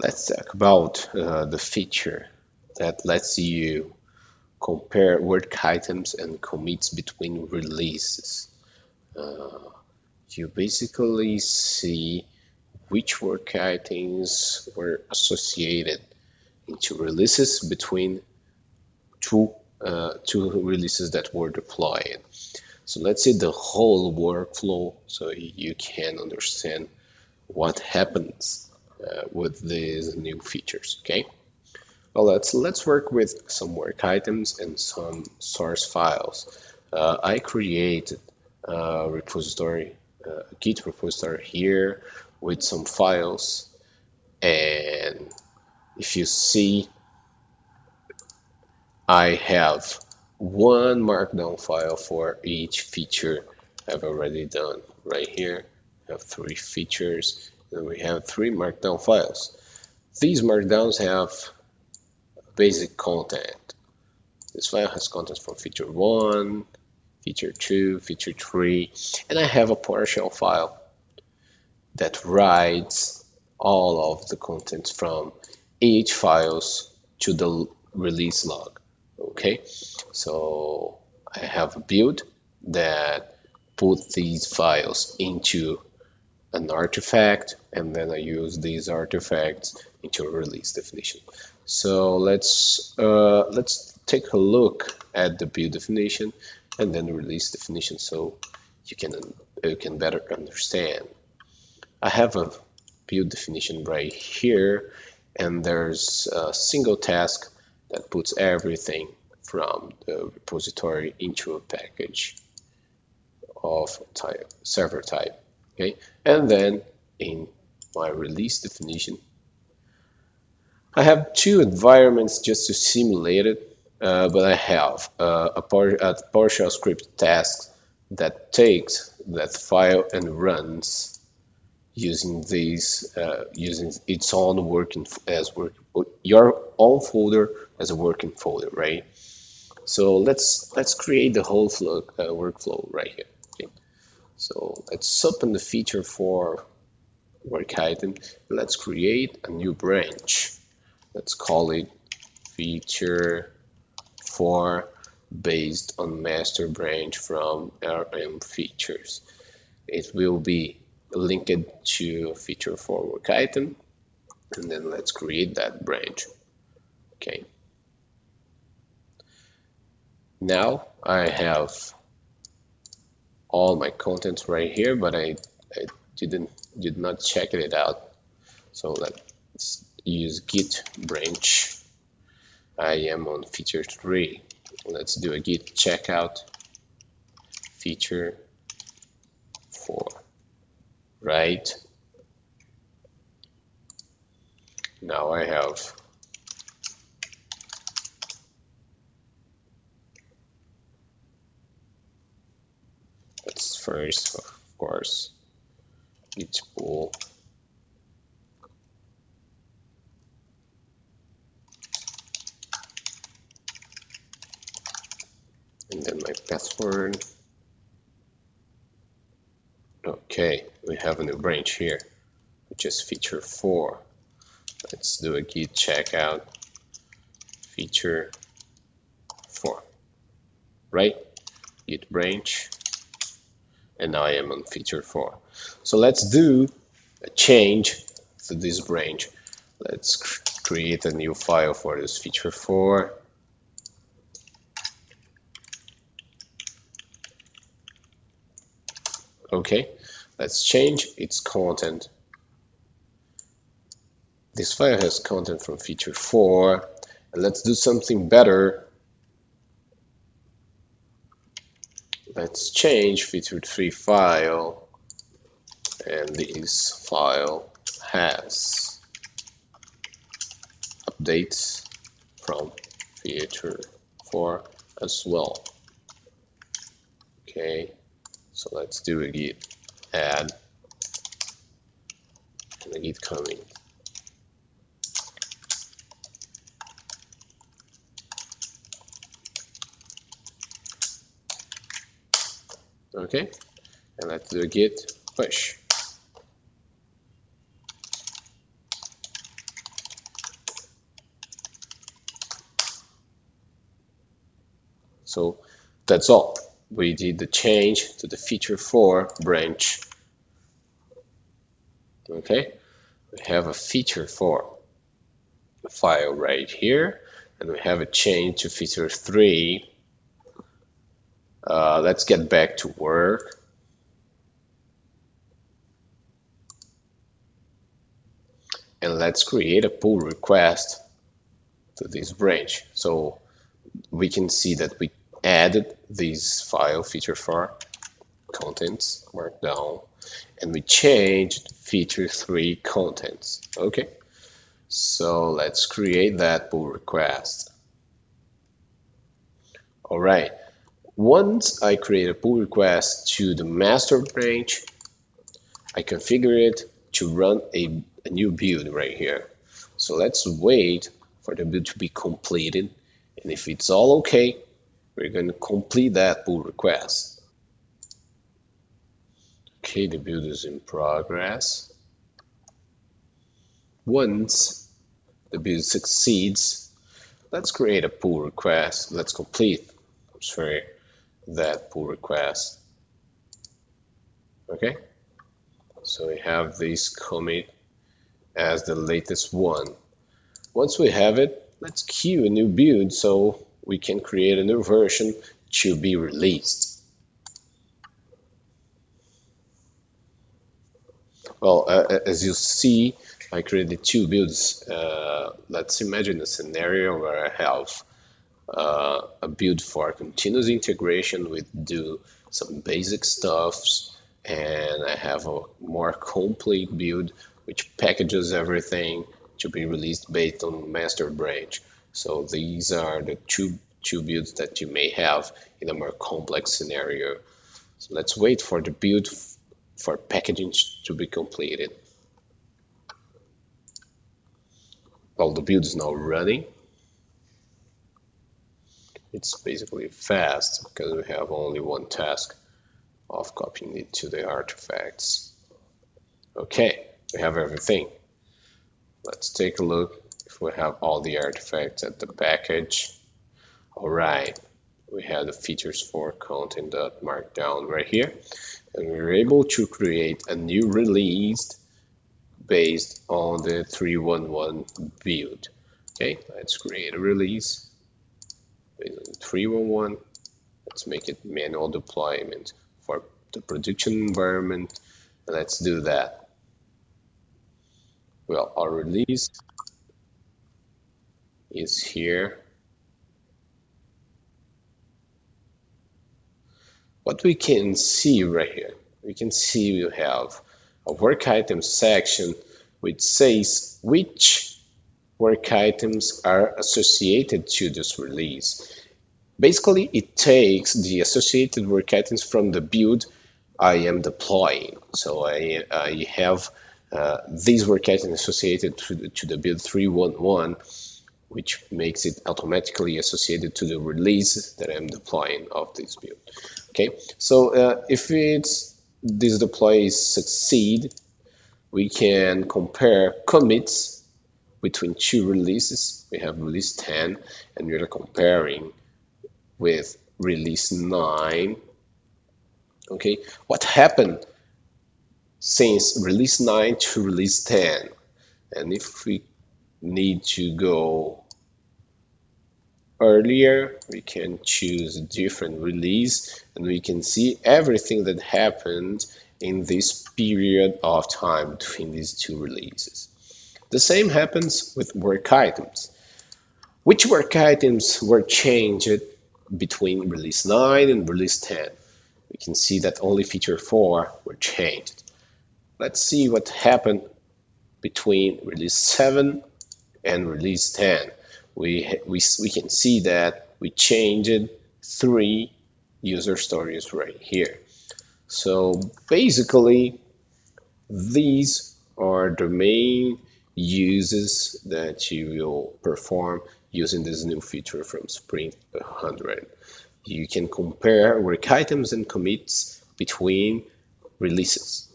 Let's talk about the feature that lets you compare work items and commits between releases. Uh, you basically see which work items were associated into releases between two releases that were deployed. So let's see the whole workflow so you can understand what happens with these new features. Okay. Well, let's work with some work items and some source files. I created a repository, a Git repository here with some files, and if you see, I have one markdown file for each feature I've already done. Right here, I have three features, and we have three markdown files. These markdowns have basic content. This file has contents from feature 1, feature 2, feature 3, and I have a PowerShell file that writes all of the contents from each files to the release log. Okay, so I have a build that put these files into an artifact, and then I use these artifacts into a release definition. So let's take a look at the build definition and then the release definition, so you can better understand. I have a build definition right here, and there's a single task that puts everything from the repository into a package of type, server type. Okay, and then in my release definition, I have two environments just to simulate it, but I have a PowerShell script task that takes that file and runs using using its own working as work your own folder as a working folder, right? So let's create the whole flow, workflow right here. Okay. So let's open the feature for work item. Let's create a new branch. Let's call it feature for based on master branch from RM features. It will be linked to feature for work item, and then let's create that branch. Okay. Now I have all my contents right here, but I did not check it out. So let's use git branch. I am on feature 3. Let's do a git checkout feature 4. Right. Now I have let's first, of course, git pull and then my password. Okay, we have a new branch here, which is feature 4. Let's do a git checkout feature 4. Right? Git branch, and now I am on feature 4. So let's do a change to this branch. Let's create a new file for this feature 4. Okay, let's change its content. This file has content from feature 4, and let's do something better. Let's change feature 3 file, and this file has updates from feature 4 as well. Okay, so let's do a git add and a git commit. Okay, and let's do a git push. So that's all. We did the change to the feature 4 branch. Okay, we have a feature 4 file right here, and we have a change to feature 3. Let's get back to work. And let's create a pull request to this branch. So we can see that we added this file feature 4 contents markdown, and we changed feature 3 contents. Okay, so let's create that pull request. All right, once I create a pull request to the master branch, I configure it to run a new build right here. So let's wait for the build to be completed, and if it's all okay, we're going to complete that pull request. Okay, the build is in progress. Once the build succeeds, let's create a pull request. Let's complete, sorry, that pull request. Okay, so we have this commit as the latest one. Once we have it, let's queue a new build so we can create a new version to be released. Well, as you see, I created 2 builds. Let's imagine a scenario where I have a build for continuous integration with do some basic stuffs, and I have a more complete build which packages everything to be released based on master branch. So these are the two builds that you may have in a more complex scenario. So let's wait for the build for packaging to be completed. Well, the build is now running. It's basically fast because we have only one task of copying it to the artifacts. Okay, we have everything. Let's take a look if we have all the artifacts at the package. All right, we have the features for content.markdown right here, and we're able to create a new release based on the 311 build. Okay, let's create a release based on 311. Let's make it manual deployment for the production environment. Let's do that. Well, our release is here. What we can see right here, we can see we have a work items section which says which work items are associated to this release. Basically, it takes the associated work items from the build I am deploying. So I have these work items associated to the build 311, which makes it automatically associated to the release that I'm deploying of this build. Okay, so if this deploy succeed, we can compare commits between 2 releases. We have release 10, and we're comparing with release 9. Okay, what happened since release 9 to release 10? And if we need to go earlier, we can choose a different release, and we can see everything that happened in this period of time between these 2 releases. The same happens with work items. Which work items were changed between release 9 and release 10? We can see that only feature 4 were changed. Let's see what happened between release 7 and release 10. We can see that we changed 3 user stories right here. So basically, these are the main uses that you will perform using this new feature from Spring 100. You can compare work items and commits between releases.